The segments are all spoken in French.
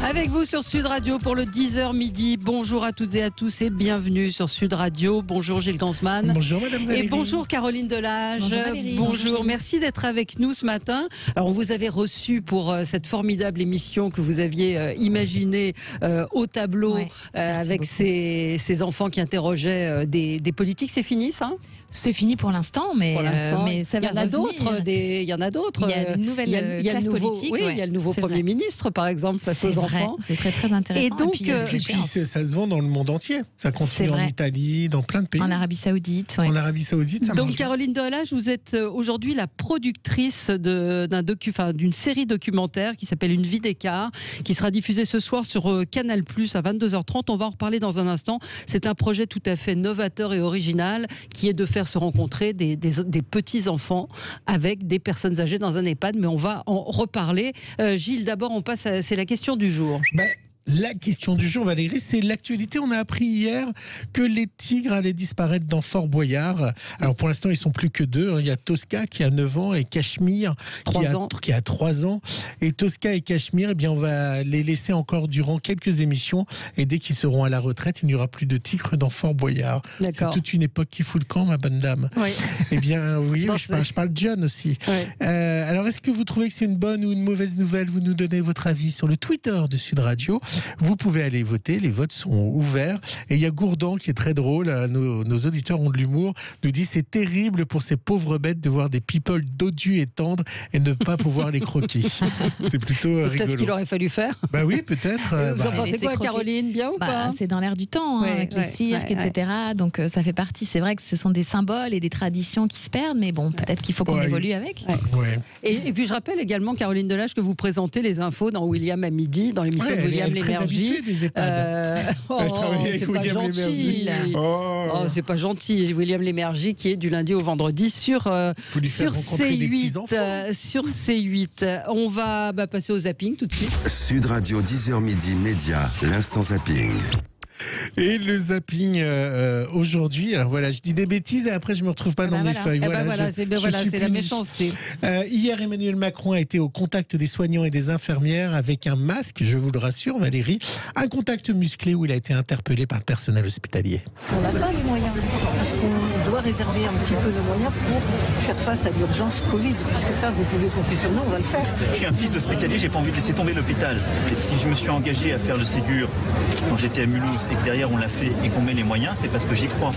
Avec vous sur Sud Radio pour le 10h midi. Bonjour à toutes et à tous et bienvenue sur Sud Radio. Bonjour Gilles Gansman. Bonjour Madame Valérie. Et bonjour Caroline Delage. Bonjour Valérie. Bonjour, merci d'être avec nous ce matin. Alors on vous avait reçu pour cette formidable émission que vous aviez imaginée au tableau avec ces enfants qui interrogeaient des politiques. C'est fini ça ? C'est fini pour l'instant, mais ça va. Il y en a d'autres. Il y Il y a une nouvelle classe politique. Oui, il y a le nouveau Premier ministre, par exemple, face aux enfants. Ce serait très intéressant. Et donc, et puis ça se vend dans le monde entier. Ça continue en Italie, dans plein de pays. En Arabie Saoudite. En Arabie Saoudite, ça marche. Donc, Caroline Delage, vous êtes aujourd'hui la productrice d'une série documentaire qui s'appelle Une vie d'écart, qui sera diffusée ce soir sur Canal+ à 22h30. On va en reparler dans un instant. C'est un projet tout à fait novateur et original qui est de faire se rencontrer des petits-enfants avec des personnes âgées dans un EHPAD, mais on va en reparler. Gilles, d'abord, c'est la question du jour. La question du jour, Valérie, c'est l'actualité. On a appris hier que les tigres allaient disparaître dans Fort Boyard. Alors pour l'instant, ils sont plus que deux. Il y a Tosca qui a 9 ans et Cachemire qui a 3 ans. Et Tosca et Cachemire, eh bien, on va les laisser encore durant quelques émissions. Et dès qu'ils seront à la retraite, il n'y aura plus de tigres dans Fort Boyard. C'est toute une époque qui fout le camp, ma bonne dame. Oui. Eh bien, oui, je parle de John aussi. Oui. Alors, est-ce que vous trouvez que c'est une bonne ou une mauvaise nouvelle ? Vous nous donnez votre avis sur le Twitter de Sud Radio. Vous pouvez aller voter, les votes sont ouverts. Et il y a Gourdan qui est très drôle, nos auditeurs ont de l'humour, nous dit c'est terrible pour ces pauvres bêtes de voir des people dodus et tendres et ne pas pouvoir les croquer. C'est plutôt rigolo. Peut-être ce qu'il aurait fallu faire. Bah oui, peut-être. Vous en pensez quoi, Caroline ? Bien ou pas ? C'est dans l'air du temps, avec les cirques, etc. Donc ça fait partie, c'est vrai que ce sont des symboles et des traditions qui se perdent, mais bon, peut-être qu'il faut qu'on évolue avec. Ouais. Et puis je rappelle également, Caroline Delage, que vous présentez les infos dans William à midi, dans l'émission de William Lémergie. C'est pas gentil. C'est pas gentil. William Lémergie qui est du lundi au vendredi sur C8. Sur C8. On va passer au zapping tout de suite. Sud Radio 10h midi média, l'instant zapping. Et le zapping aujourd'hui, alors voilà, je dis des bêtises et après je me retrouve pas dans mes feuilles. C'est la méchanceté. Hier, Emmanuel Macron a été au contact des soignants et des infirmières avec un masque, je vous le rassure Valérie, un contact musclé où il a été interpellé par le personnel hospitalier. On n'a pas les moyens, parce qu'on doit réserver un petit peu de moyens pour faire face à l'urgence Covid, puisque ça, vous pouvez compter sur nous, on va le faire. Je suis un fils d'hospitalier, j'ai pas envie de laisser tomber l'hôpital. Et si je me suis engagé à faire le Ségur quand j'étais à Mulhouse et que derrière on l'a fait et qu'on met les moyens, c'est parce que j'y crois.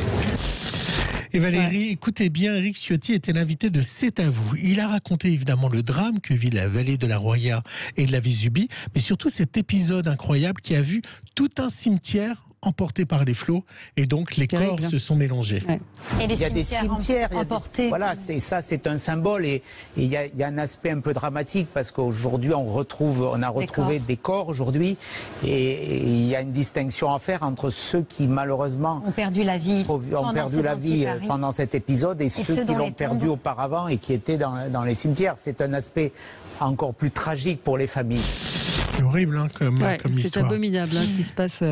Et Valérie, écoutez bien, Éric Ciotti était l'invité de C'est à vous. Il a raconté évidemment le drame que vit la vallée de la Roya et de la Vésubie, mais surtout cet épisode incroyable qui a vu tout un cimetière emporté par les flots et donc les corps se sont mélangés. Ouais. Et il y a des cimetières emportés. Voilà, c'est un symbole et il y a un aspect un peu dramatique parce qu'aujourd'hui on a retrouvé des corps aujourd'hui et il y a une distinction à faire entre ceux qui malheureusement ont perdu la vie pendant cet épisode et ceux qui l'ont perdu auparavant et qui étaient dans les cimetières. C'est un aspect encore plus tragique pour les familles. C'est horrible comme histoire. C'est abominable ce qui se passe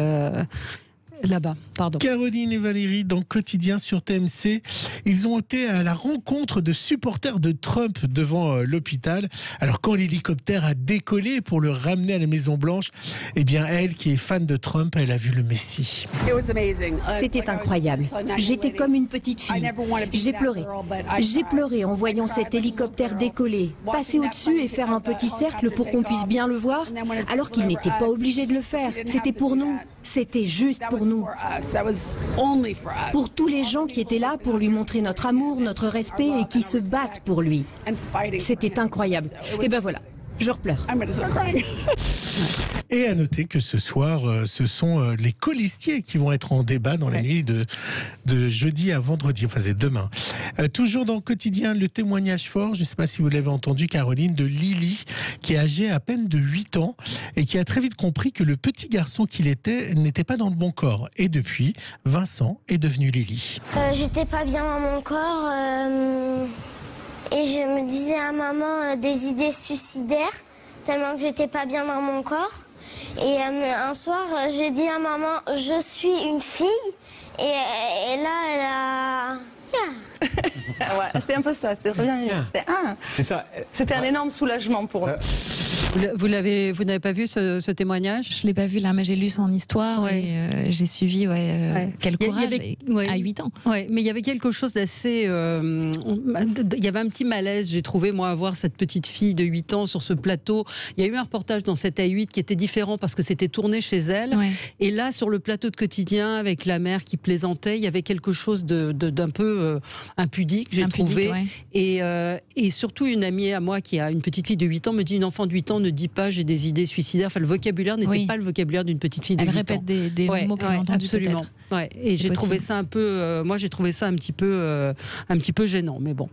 là-bas. Pardon. Caroline et Valérie, dans Quotidien sur TMC, ils ont été à la rencontre de supporters de Trump devant l'hôpital. Alors quand l'hélicoptère a décollé pour le ramener à la Maison Blanche, eh bien elle, qui est fan de Trump, elle a vu le Messie. C'était incroyable. J'étais comme une petite fille. J'ai pleuré. J'ai pleuré en voyant cet hélicoptère décoller, passer au-dessus et faire un petit cercle pour qu'on puisse bien le voir, alors qu'il n'était pas obligé de le faire. C'était pour nous. C'était juste pour nous. Pour tous les gens qui étaient là pour lui montrer notre amour, notre respect et qui se battent pour lui. C'était incroyable. Et ben voilà, je repleure. Et à noter que ce soir, ce sont les colistiers qui vont être en débat dans la nuit de jeudi à vendredi, enfin c'est demain. Toujours dans le quotidien, le témoignage fort, je ne sais pas si vous l'avez entendu Caroline, de Lily, qui est âgée à peine de 8 ans et qui a très vite compris que le petit garçon qu'il était n'était pas dans le bon corps. Et depuis, Vincent est devenu Lily. J'étais pas bien dans mon corps et je me disais à maman des idées suicidaires tellement que j'étais pas bien dans mon corps. Et un soir, j'ai dit à maman, je suis une fille. Et là, elle a... Ouais, c'était un peu ça, c'était très bien. C'était un énorme soulagement pour eux. Vous n'avez pas vu ce témoignage? Je ne l'ai pas vu là, mais j'ai lu son histoire et j'ai suivi quel courage à 8 ans. Ouais, mais il y avait quelque chose d'assez... il y avait un petit malaise, j'ai trouvé, moi, à voir cette petite fille de 8 ans sur ce plateau. Il y a eu un reportage dans 7 à 8 qui était différent parce que c'était tourné chez elle. Ouais. Et là, sur le plateau de Quotidien, avec la mère qui plaisantait, il y avait quelque chose d'un peu impudique, j'ai trouvé. Ouais. Et surtout, une amie à moi qui a une petite fille de 8 ans me dit, une enfant de 8 ans ne dit pas j'ai des idées suicidaires. Enfin, le vocabulaire n'était pas le vocabulaire d'une petite fille de 8 ans. Elle répète des mots qu'elle a entendus. Absolument. Ouais. Et j'ai trouvé ça un peu, moi j'ai trouvé ça un petit peu gênant. Mais bon,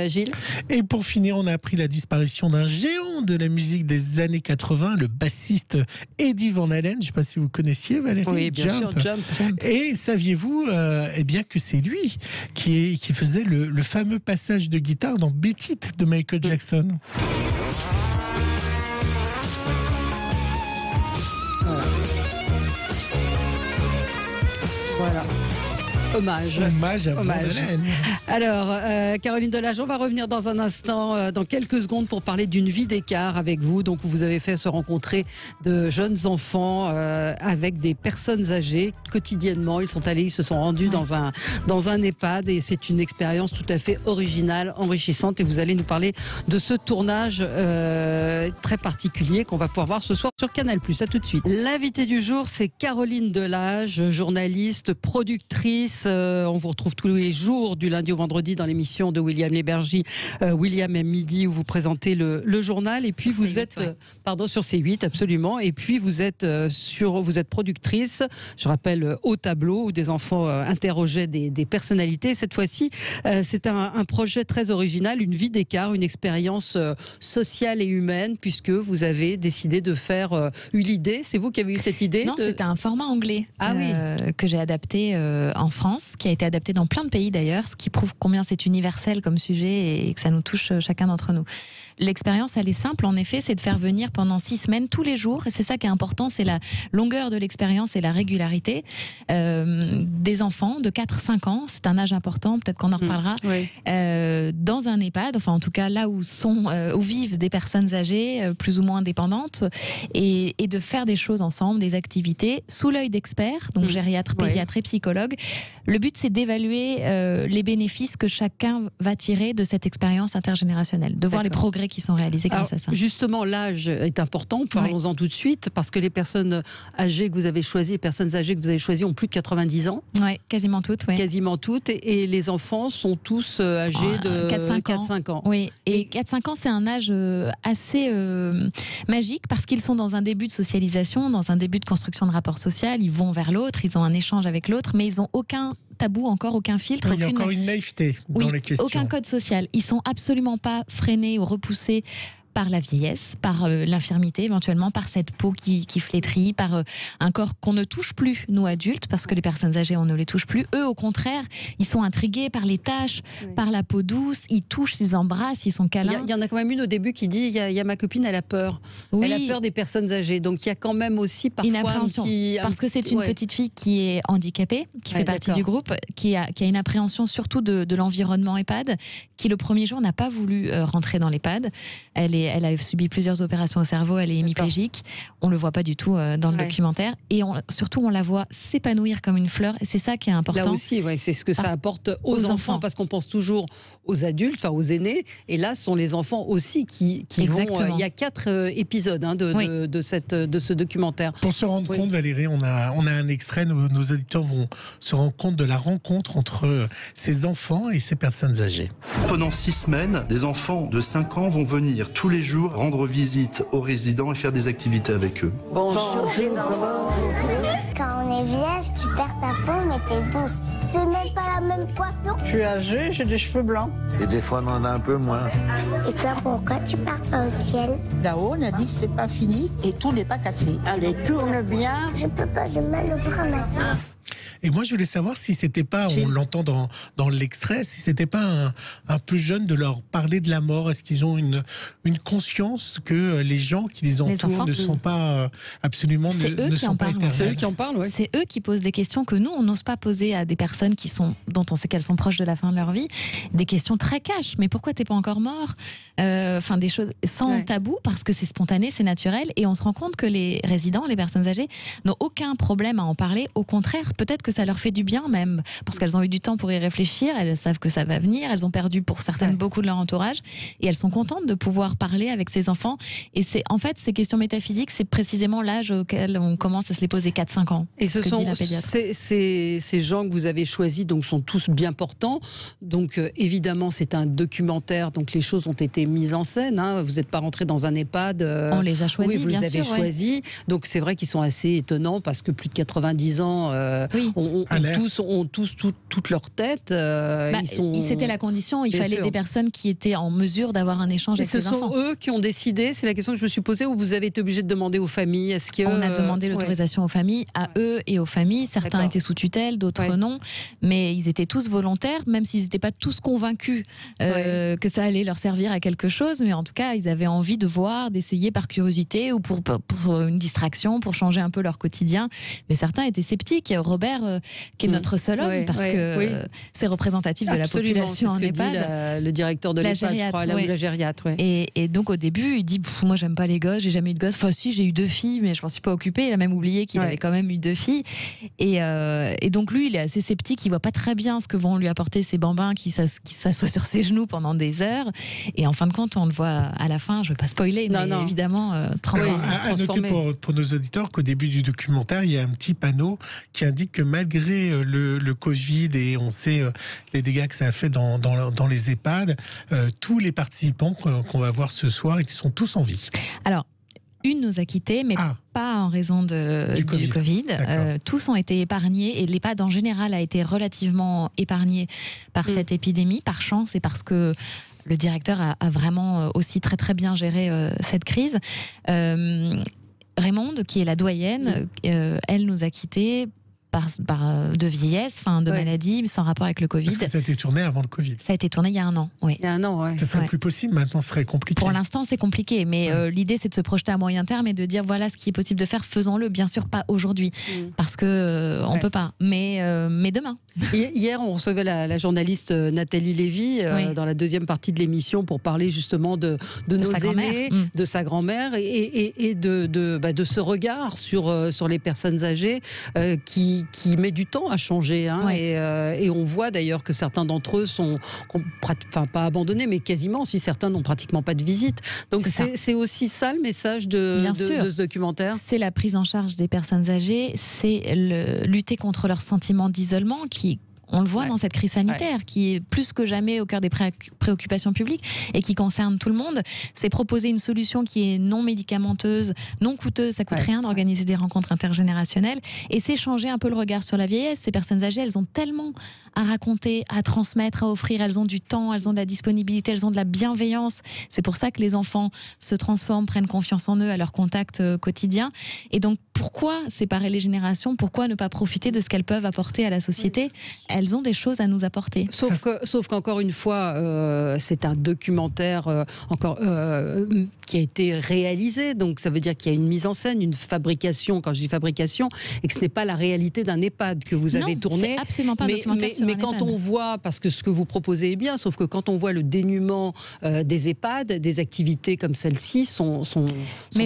Gilles. Et pour finir, on a appris la disparition d'un géant de la musique des années 80, le bassiste Eddie Van Halen. Je ne sais pas si vous connaissiez, Valérie. Oui, bien sûr, Jump. Et saviez-vous bien que c'est lui qui faisait le fameux passage de guitare dans Beat It de Michael Jackson. Voilà. Hommage à Van Halen. Alors, Caroline Delage, on va revenir dans un instant, dans quelques secondes, pour parler d'une vie d'écart avec vous. Donc, vous avez fait se rencontrer de jeunes enfants avec des personnes âgées quotidiennement. Ils se sont rendus dans un EHPAD et c'est une expérience tout à fait originale, enrichissante. Et vous allez nous parler de ce tournage très particulier qu'on va pouvoir voir ce soir sur Canal+. À tout de suite. L'invitée du jour, c'est Caroline Delage, journaliste, productrice. On vous retrouve tous les jours du lundi au vendredi dans l'émission de William Lébergie, William à midi, où vous présentez le journal. Et puis vous êtes sur C8, absolument. Et puis vous êtes productrice, je rappelle, au tableau, où des enfants interrogeaient des personnalités. Cette fois-ci, c'est un projet très original, une vie d'écart, une expérience sociale et humaine, puisque vous avez décidé de faire l'idée. C'est vous qui avez eu cette idée? Non, c'était un format anglais que j'ai adapté en France, qui a été adapté dans plein de pays d'ailleurs, ce qui prouve combien c'est universel comme sujet et que ça nous touche chacun d'entre nous. L'expérience, elle est simple, en effet, c'est de faire venir pendant 6 semaines, tous les jours, et c'est ça qui est important, c'est la longueur de l'expérience et la régularité, des enfants de 4-5 ans, c'est un âge important, peut-être qu'on en reparlera, dans un EHPAD, enfin en tout cas là où vivent des personnes âgées, plus ou moins dépendantes, et de faire des choses ensemble, des activités, sous l'œil d'experts, donc gériatres, pédiatres et psychologues. Le but, c'est d'évaluer les bénéfices que chacun va tirer de cette expérience intergénérationnelle, de voir les progrès qui sont réalisés grâce à ça. Justement, l'âge est important, parlons-en tout de suite, parce que les personnes âgées que vous avez choisies, ont plus de 90 ans. Oui, quasiment toutes. Ouais. Quasiment toutes, et les enfants sont tous âgés de 4-5 ans. Oui, et 4-5 ans, c'est un âge assez magique, parce qu'ils sont dans un début de socialisation, dans un début de construction de rapport social, ils vont vers l'autre, ils ont un échange avec l'autre, mais ils n'ont aucun tabou, encore aucun filtre. Il y a encore une naïveté dans les questions. Aucun code social. Ils sont absolument pas freinés ou repoussés par la vieillesse, par l'infirmité éventuellement, par cette peau qui flétrit, par un corps qu'on ne touche plus, nous adultes, parce que les personnes âgées, on ne les touche plus. Eux, au contraire, ils sont intrigués par les taches, par la peau douce, ils touchent, ils embrassent, ils sont câlins. Il y en a quand même une au début qui dit, il y a ma copine, elle a peur. Oui. Elle a peur des personnes âgées. Donc il y a quand même aussi parfois une appréhension. Parce que c'est une petite fille qui est handicapée, qui fait partie du groupe, qui a une appréhension surtout de l'environnement EHPAD, qui le premier jour n'a pas voulu rentrer dans l'EHPAD. Elle a subi plusieurs opérations au cerveau, elle est hémiplégique. On ne le voit pas du tout dans le documentaire. Et surtout, on la voit s'épanouir comme une fleur. Et c'est ça qui est important. Là aussi, c'est ce que ça apporte aux enfants. Parce qu'on pense toujours aux adultes, aux aînés. Et là, ce sont les enfants aussi qui vont... Il y a 4 épisodes de ce documentaire. Pour se rendre compte, Valérie, on a un extrait. Nos auditeurs vont se rendre compte de la rencontre entre ces enfants et ces personnes âgées. Pendant 6 semaines, des enfants de 5 ans vont venir tous les jours rendre visite aux résidents et faire des activités avec eux. Bonjour les enfants. Quand on est vieille, tu perds ta peau, mais t'es douce. C'est même pas la même coiffure. Je suis âgée, j'ai des cheveux blancs. Et des fois, on en a un peu moins. Et toi, pourquoi tu pars pas au ciel? Là-haut, on a dit que c'est pas fini et tout n'est pas cassé. Allez, tourne bien. Je peux pas, j'ai mal au bras maintenant. Et moi, je voulais savoir si c'était pas, on l'entend dans l'extrait, si c'était pas un peu jeune de leur parler de la mort. Est-ce qu'ils ont une conscience que les gens qui les entourent ne sont pas absolument ne sont pas éternels? C'est eux qui en parlent, ouais. C'est eux qui posent des questions que nous, on n'ose pas poser à des personnes dont on sait qu'elles sont proches de la fin de leur vie. Des questions très cash. Mais pourquoi t'es pas encore mort? Enfin, des choses sans tabou, parce que c'est spontané, c'est naturel. Et on se rend compte que les résidents, les personnes âgées, n'ont aucun problème à en parler. Au contraire, peut-être que ça leur fait du bien même, parce qu'elles ont eu du temps pour y réfléchir, elles savent que ça va venir, elles ont perdu pour certaines beaucoup de leur entourage, et elles sont contentes de pouvoir parler avec ces enfants. Et c'est en fait, ces questions métaphysiques, c'est précisément l'âge auquel on commence à se les poser, 4-5 ans. Et ce sont ces gens que vous avez choisis, donc sont tous bien portants. Donc évidemment, c'est un documentaire, donc les choses ont été mises en scène. Hein. Vous n'êtes pas rentré dans un EHPAD. On les a choisis, oui, vous les avez choisis. Donc c'est vrai qu'ils sont assez étonnants, parce que plus de 90 ans ont tous toute leur tête. C'était la condition, il fallait des personnes qui étaient en mesure d'avoir un échange avec les enfants. Ce sont eux qui ont décidé, c'est la question que je me suis posée, ou vous avez été obligé de demander aux familles? On a demandé l'autorisation aux familles, à eux et aux familles. Certains étaient sous tutelle, d'autres non. Mais ils étaient tous volontaires, même s'ils n'étaient pas tous convaincus que ça allait leur servir à quelque chose. Mais en tout cas, ils avaient envie de voir, d'essayer par curiosité ou pour une distraction, pour changer un peu leur quotidien. Mais certains étaient sceptiques. Robert, qui est notre seul homme, parce que c'est représentatif de la population en EHPAD. Le directeur de l'EHPAD, je crois, la gériatre. Et donc au début, il dit moi j'aime pas les gosses, j'ai jamais eu de gosses. Enfin si, j'ai eu 2 filles, mais je m'en suis pas occupée. Il a même oublié qu'il avait quand même eu 2 filles. Et donc lui, il est assez sceptique. Il voit pas très bien ce que vont lui apporter ces bambins qui s'assoient sur ses genoux pendant des heures. Et en fin de compte, on le voit à la fin. Je vais pas spoiler, mais évidemment transformé. À noter pour nos auditeurs qu'au début du documentaire, il y a un petit panneau qui indique que malgré le Covid et on sait les dégâts que ça a fait dans les EHPAD, tous les participants qu'on va voir ce soir, ils sont tous en vie. Alors, une nous a quittés, mais pas en raison du Covid. Tous ont été épargnés, et l'EHPAD en général a été relativement épargné par cette épidémie, par chance, et parce que le directeur a vraiment aussi très très bien géré cette crise. Raymonde, qui est la doyenne, elle nous a quittés de vieillesse, de maladie, sans rapport avec le Covid. Parce que ça a été tourné avant le Covid. Ça a été tourné il y a 1 an, oui. Il y a 1 an, oui. Ça serait plus possible, maintenant ce serait compliqué. Pour l'instant, c'est compliqué, mais l'idée, c'est de se projeter à moyen terme et de dire, voilà ce qui est possible de faire, faisons-le. Bien sûr, pas aujourd'hui, parce que on peut pas, mais demain. Hier, on recevait la journaliste Nathalie Lévy dans la deuxième partie de l'émission pour parler justement de nos aînés, de sa grand-mère et de ce regard sur les personnes âgées qui met du temps à changer. Hein, et on voit d'ailleurs que certains d'entre eux sont pas abandonnés, mais quasiment, si certains n'ont pratiquement pas de visite. Donc c'est aussi ça le message de ce documentaire. C'est la prise en charge des personnes âgées, c'est lutter contre leur sentiment d'isolement qui, on le voit dans cette crise sanitaire, qui est plus que jamais au cœur des préoccupations publiques et qui concerne tout le monde. C'est proposer une solution qui est non médicamenteuse, non coûteuse, ça coûte rien d'organiser des rencontres intergénérationnelles, et c'est changer un peu le regard sur la vieillesse. Ces personnes âgées, elles ont tellement à raconter, à transmettre, à offrir. Elles ont du temps, elles ont de la disponibilité, elles ont de la bienveillance. C'est pour ça que les enfants se transforment, prennent confiance en eux à leur contact quotidien. Et donc, pourquoi séparer les générations? Pourquoi ne pas profiter de ce qu'elles peuvent apporter à la société? Elles ont des choses à nous apporter. Sauf qu'encore une fois, c'est un documentaire qui a été réalisé. Donc, ça veut dire qu'il y a une mise en scène, une fabrication. Quand je dis fabrication, et que ce n'est pas la réalité d'un EHPAD que vous avez tourné. C'est absolument pas un documentaire sur un mais quand EHPAD. on voit, parce que ce que vous proposez est bien, sauf que quand on voit le dénuement des EHPAD, des activités comme celle-ci sont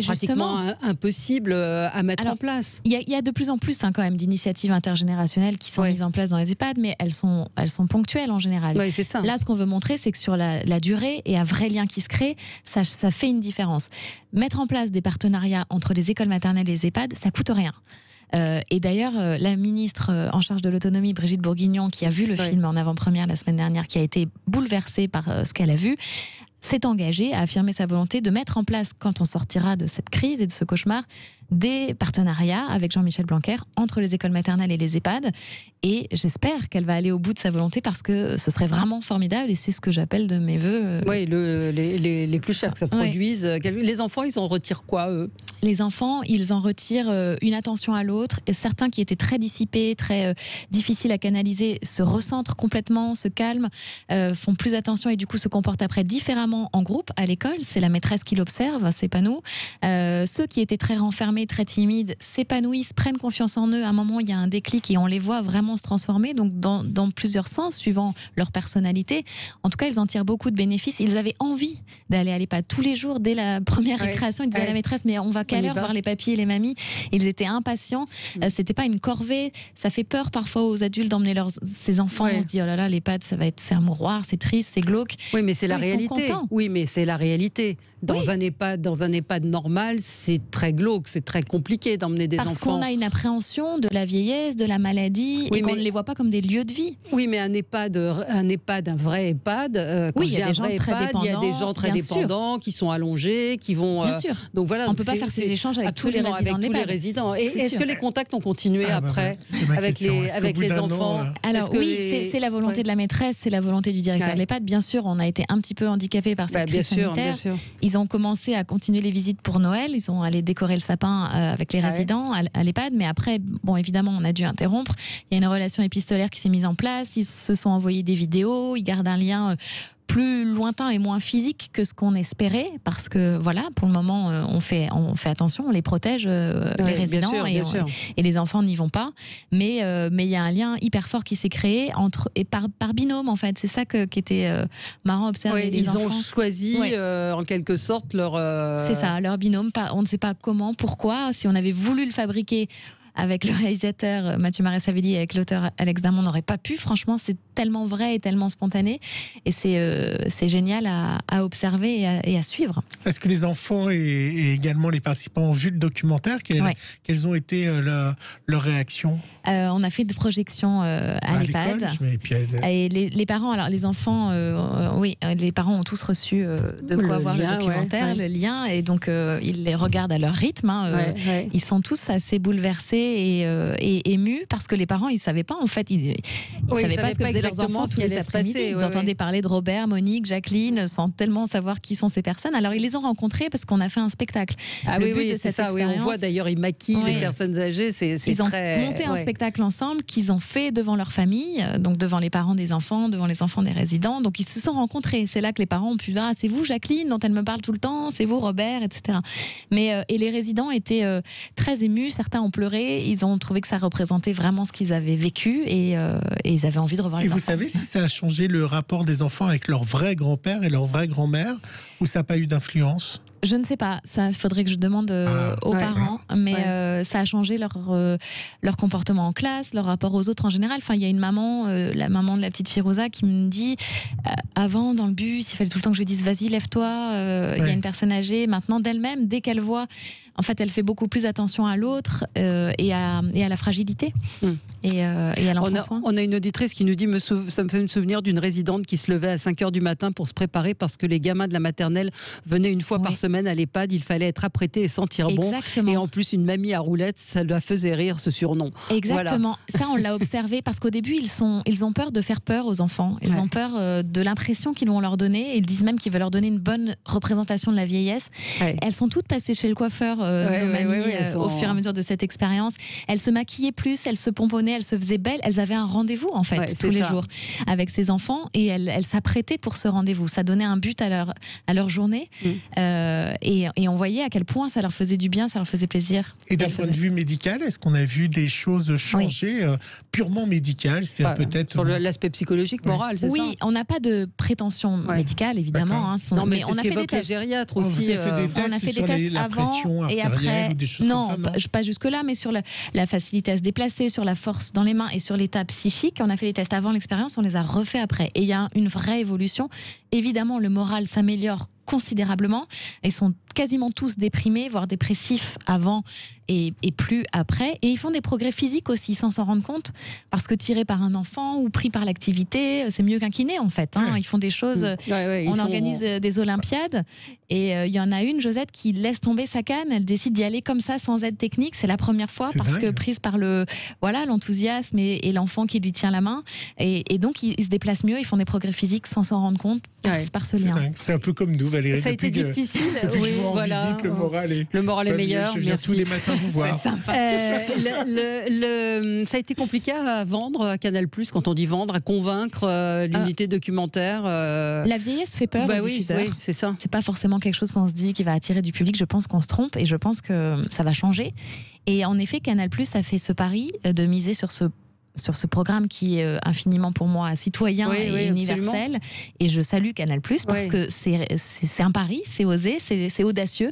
pratiquement impossibles à mettre en place. Il y a de plus en plus quand même d'initiatives intergénérationnelles qui sont mises en place dans les EHPAD, mais elles sont ponctuelles en général. Ouais, c'est ça. Là, ce qu'on veut montrer, c'est que sur la durée et un vrai lien qui se crée, ça fait une différence. Mettre en place des partenariats entre les écoles maternelles et les EHPAD, ça coûte rien. Et d'ailleurs, la ministre en charge de l'autonomie, Brigitte Bourguignon, qui a vu le film en avant-première la semaine dernière, qui a été bouleversée par ce qu'elle a vu, s'est engagée à affirmer sa volonté de mettre en place, quand on sortira de cette crise et de ce cauchemar, des partenariats avec Jean-Michel Blanquer entre les écoles maternelles et les EHPAD. Et j'espère qu'elle va aller au bout de sa volonté parce que ce serait vraiment formidable et c'est ce que j'appelle de mes voeux. Oui, les plus chers que ça produise. Les enfants, ils en retirent quoi, eux ? Les enfants, ils en retirent une attention à l'autre. Et certains qui étaient très dissipés, très difficiles à canaliser, se recentrent complètement, se calment, font plus attention et du coup se comportent après différemment en groupe à l'école. C'est la maîtresse qui l'observe, c'est pas nous. Ceux qui étaient très renfermés, très timides, s'épanouissent, prennent confiance en eux. À un moment, il y a un déclic et on les voit vraiment se transformer, donc dans plusieurs sens, suivant leur personnalité. En tout cas, ils en tirent beaucoup de bénéfices. Ils avaient envie d'aller à l'EHPAD tous les jours, dès la première récréation. Ils disaient à la maîtresse, mais on va qu'à l'heure voir les papis et les mamies. Ils étaient impatients. C'était pas une corvée. Ça fait peur parfois aux adultes d'emmener ses enfants. On se dit, oh là là, l'EHPAD, c'est un mouroir, c'est triste, c'est glauque. Oui, mais c'est la réalité. Oui, mais c'est la réalité. Dans un EHPAD normal, c'est très glauque, c'est très compliqué d'emmener des enfants. Parce qu'on a une appréhension de la vieillesse, de la maladie, et qu'on ne les voit pas comme des lieux de vie. Oui, mais un vrai EHPAD, il y a des gens très dépendants. Il y a des gens très dépendants qui sont allongés, qui vont. Bien sûr. Donc voilà. On ne peut pas faire ces échanges avec tous les résidents. Et est-ce que les contacts ont continué après avec les enfants? Alors oui, c'est la volonté de la maîtresse, c'est la volonté du directeur de l'EHPAD. Bien sûr, on a été un petit peu handicapés par cette crise sanitaire. Bien sûr. Ils ont commencé à continuer les visites pour Noël. Ils sont allés décorer le sapin avec les résidents à l'EHPAD. Mais après, bon, évidemment, on a dû interrompre. Il y a une relation épistolaire qui s'est mise en place. Ils se sont envoyés des vidéos. Ils gardent un lien plus lointain et moins physique que ce qu'on espérait, parce que voilà, pour le moment, on fait attention, on les protège, les résidents, et les enfants n'y vont pas. Mais il y a un lien hyper fort qui s'est créé par binôme, en fait. C'est ça qui était marrant à observer. Ils ont choisi en quelque sorte leur. C'est ça, leur binôme. On ne sait pas comment, pourquoi. Si on avait voulu le fabriquer avec le réalisateur Mathieu Maressavelli et avec l'auteur Alex Darmon, on n'aurait pas pu. Franchement, c'est tellement vrai et tellement spontané. Et c'est génial à observer et à suivre. Est-ce que les enfants et également les participants ont vu le documentaire? Quelles ont été leurs réactions? On a fait des projections à l'EHPAD. Et les parents, alors les enfants, les parents ont tous reçu de quoi voir le documentaire, le lien. Et donc, ils les regardent à leur rythme. Ils sont tous assez bouleversés et émus parce que les parents, ils ne savaient pas, en fait. Ils ne savaient pas ce que faisaient leurs enfants tous les après-midi. Ils entendaient parler de Robert, Monique, Jacqueline, sans tellement savoir qui sont ces personnes. Alors, ils les ont rencontrés parce qu'on a fait un spectacle. Le but de cette expérience, on voit d'ailleurs, ils maquillent les personnes âgées. Ils ont monté un spectacle ensemble qu'ils ont fait devant leur famille, donc devant les parents des enfants, devant les enfants des résidents. Donc, ils se sont rencontrés. C'est là que les parents ont pu dire, c'est vous, Jacqueline, dont elle me parle tout le temps, c'est vous, Robert, etc. Et les résidents étaient très émus. Certains ont pleuré. Ils ont trouvé que ça représentait vraiment ce qu'ils avaient vécu et ils avaient envie de revoir les enfants. Et vous savez si ça a changé le rapport des enfants avec leur vrai grand-père et leur vraie grand-mère, ou ça n'a pas eu d'influence? Je ne sais pas, ça faudrait que je demande aux parents, mais ça a changé leur comportement en classe, leur rapport aux autres en général. Enfin, il y a une maman, la maman de la petite Firouza, qui me dit avant dans le bus, il fallait tout le temps que je lui dise vas-y, lève-toi, il y a une personne âgée. Maintenant, d'elle-même, dès qu'elle voit, en fait, elle fait beaucoup plus attention à l'autre et à la fragilité et à l'enfant. On a une auditrice qui nous dit ça me fait me souvenir d'une résidente qui se levait à 5h du matin pour se préparer parce que les gamins de la maternelle venaient une fois par semaine à l'EHPAD, il fallait être apprêté et sentir bon. Et en plus, une mamie à roulettes, ça la faisait rire, ce surnom. Exactement. Voilà. Ça, on l'a observé parce qu'au début, ils ont peur de faire peur aux enfants. Ils ont peur de l'impression qu'ils vont leur donner. Ils disent même qu'ils veulent leur donner une bonne représentation de la vieillesse. Elles sont toutes passées chez le coiffeur, nos mamies, au fur et à mesure de cette expérience. Elles se maquillaient plus, elles se pomponnaient, elles se faisaient belles. Elles avaient un rendez-vous, en fait, tous les jours avec ces enfants et elles s'apprêtaient pour ce rendez-vous. Ça donnait un but à leur journée. Et on voyait à quel point ça leur faisait du bien, ça leur faisait plaisir. Et d'un point de vue médical, est-ce qu'on a vu des choses changer purement médicales? C'est peut-être sur l'aspect psychologique, moral, c'est ça? Oui, on n'a pas de prétention médicale, évidemment. Non, mais on a fait des tests. Les gériatres aussi. On a fait des tests avant et après. Non, pas jusque-là, mais sur la facilité à se déplacer, sur la force dans les mains et sur l'état psychique. On a fait les tests avant l'expérience, on les a refaits après. Et il y a une vraie évolution. Évidemment, le moral s'améliore considérablement. Ils sont quasiment tous déprimés, voire dépressifs avant et plus après. Et ils font des progrès physiques aussi sans s'en rendre compte, parce que tirés par un enfant ou pris par l'activité, c'est mieux qu'un kiné en fait. Ils font des choses. On organise des Olympiades et il y en a une, Josette, qui laisse tomber sa canne. Elle décide d'y aller comme ça, sans aide technique. C'est la première fois, parce que prise par l'enthousiasme et l'enfant qui lui tient la main. Et donc ils se déplacent mieux, ils font des progrès physiques sans s'en rendre compte par ce lien. C'est un peu comme nous, Valérie. Ça a été difficile. Depuis que je vous rends visite, le moral est meilleur. Je viens tous les matins vous voir. Ça a été compliqué à vendre à Canal+, quand on dit vendre, à convaincre l'unité documentaire. La vieillesse fait peur aux diffuseurs. Oui, c'est ça. C'est pas forcément quelque chose qu'on se dit qui va attirer du public. Je pense qu'on se trompe et je pense que ça va changer. Et en effet, Canal+ a fait ce pari de miser sur ce programme qui est infiniment pour moi citoyen et universel. Absolument. Et je salue Canal+, parce que c'est un pari, c'est osé, c'est audacieux.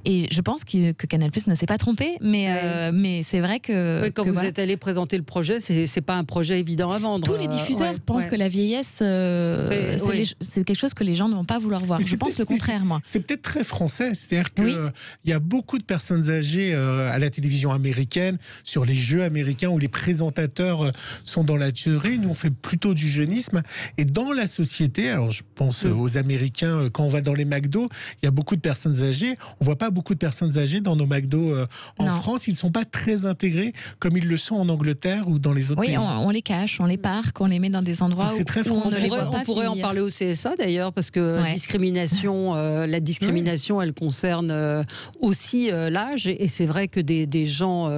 Et je pense que Canal+ ne s'est pas trompé, mais c'est vrai que... quand vous êtes allé présenter le projet, c'est pas un projet évident à vendre. Tous les diffuseurs pensent que la vieillesse, c'est quelque chose que les gens ne vont pas vouloir voir. Je pense le contraire, moi. C'est peut-être très français, c'est-à-dire qu'il y a beaucoup de personnes âgées à la télévision américaine, sur les jeux américains, où les présentateurs sont dans la durée. Nous, on fait plutôt du jeunisme. Et dans la société, alors je pense aux Américains, quand on va dans les McDo, il y a beaucoup de personnes âgées. On voit pas beaucoup de personnes âgées dans nos McDo en France. Ils ne sont pas très intégrés comme ils le sont en Angleterre ou dans les autres pays. Oui, on les cache, on les parque, on les met dans des endroits où on ne les voit pas. On pourrait en parler au CSA d'ailleurs, parce que la discrimination, elle concerne aussi l'âge. Et c'est vrai que des gens...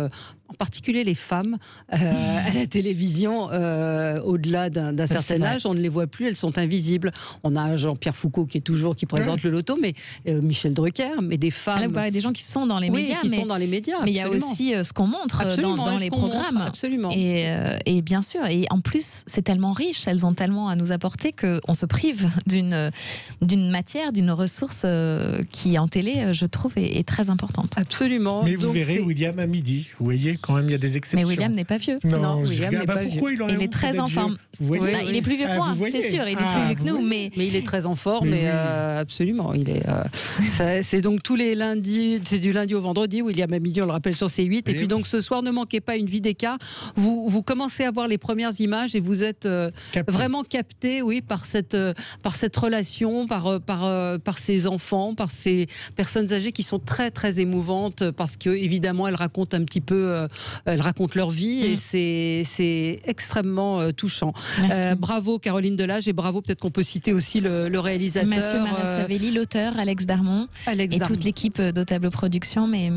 en particulier les femmes, à la télévision, au-delà d'un certain âge, on ne les voit plus, elles sont invisibles. On a Jean-Pierre Foucault qui présente le loto, mais Michel Drucker, mais des femmes... Là, vous parlez des gens qui sont dans les médias. Mais il y a aussi ce qu'on montre dans les programmes. Absolument. Et bien sûr, et en plus, c'est tellement riche, elles ont tellement à nous apporter qu'on se prive d'une matière, d'une ressource qui, en télé, je trouve, est très importante. Absolument. Mais vous verrez William à midi, vous voyez, quand même, il y a des exceptions. Mais William n'est pas vieux. Non, William n'est pas vieux. Il est très en forme. Il est plus vieux que moi, c'est sûr. Il est plus vieux que nous, mais il est très en forme. Absolument. C'est donc tous les lundis, c'est du lundi au vendredi. William à midi, on le rappelle, sur C8. Et puis donc ce soir, ne manquez pas Une vie d'écart. Vous commencez à voir les premières images et vous êtes vraiment capté, par cette relation, par ces enfants, par ces personnes âgées qui sont très très émouvantes, parce que évidemment elles racontent un petit peu. Elles racontent leur vie et c'est extrêmement touchant. Bravo Caroline Delage, et bravo, peut-être qu'on peut citer aussi le réalisateur. Mathieu Marasavelli, l'auteur, Alex Darmon, et toute l'équipe d'Otable Production, mais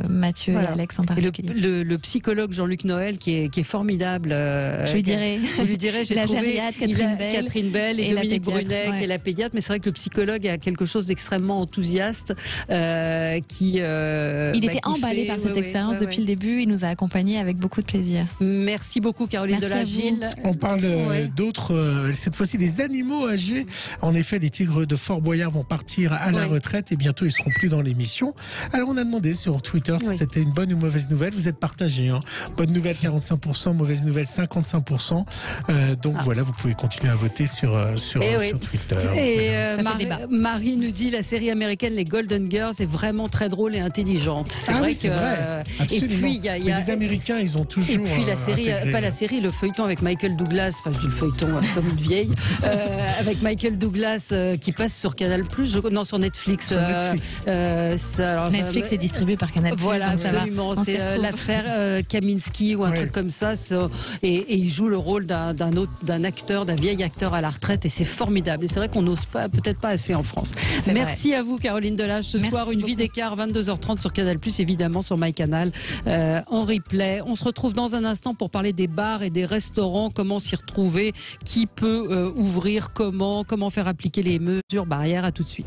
Mathieu et Alex en particulier. Le psychologue Jean-Luc Noël qui est formidable. Je lui dirai. Vous lui direz, j'ai trouvé Catherine Bell et Dominique Brunet, qui est la pédiatre, mais c'est vrai que le psychologue a quelque chose d'extrêmement enthousiaste qui... il était emballé par cette expérience depuis le début. Il nous a accompagnés avec beaucoup de plaisir. Merci beaucoup Caroline Delage-Gilles. On parle d'autres, cette fois-ci des animaux âgés. En effet, les tigres de Fort Boyard vont partir à la retraite et bientôt ils seront plus dans l'émission. Alors on a demandé sur Twitter si c'était une bonne ou mauvaise nouvelle. Vous êtes partagés. Bonne nouvelle 45%, mauvaise nouvelle 55%. Donc voilà, vous pouvez continuer à voter sur Twitter. Et Marie nous dit, la série américaine Les Golden Girls est vraiment très drôle et intelligente. C'est vrai que vrai. Et puis il y a les Américains, ils ont toujours. Et puis la série, pas la série, le feuilleton avec Michael Douglas. Enfin, je dis le feuilleton comme une vieille, avec Michael Douglas qui passe sur Canal+. Sur Netflix. Netflix est distribué par Canal+. Voilà, absolument. C'est l'affaire Kaminski ou un truc comme ça. Et il joue le rôle d'un acteur, d'un vieil acteur à la retraite, et c'est formidable. Et c'est vrai qu'on n'ose pas, peut-être pas assez en France. Merci à vous Caroline Delage. Ce soir, Une vie d'écart, 22h30 sur Canal+, évidemment sur MyCanal, en replay. On se retrouve dans un instant pour parler des bars et des restaurants, comment s'y retrouver, qui peut ouvrir, comment faire appliquer les mesures barrières. À tout de suite.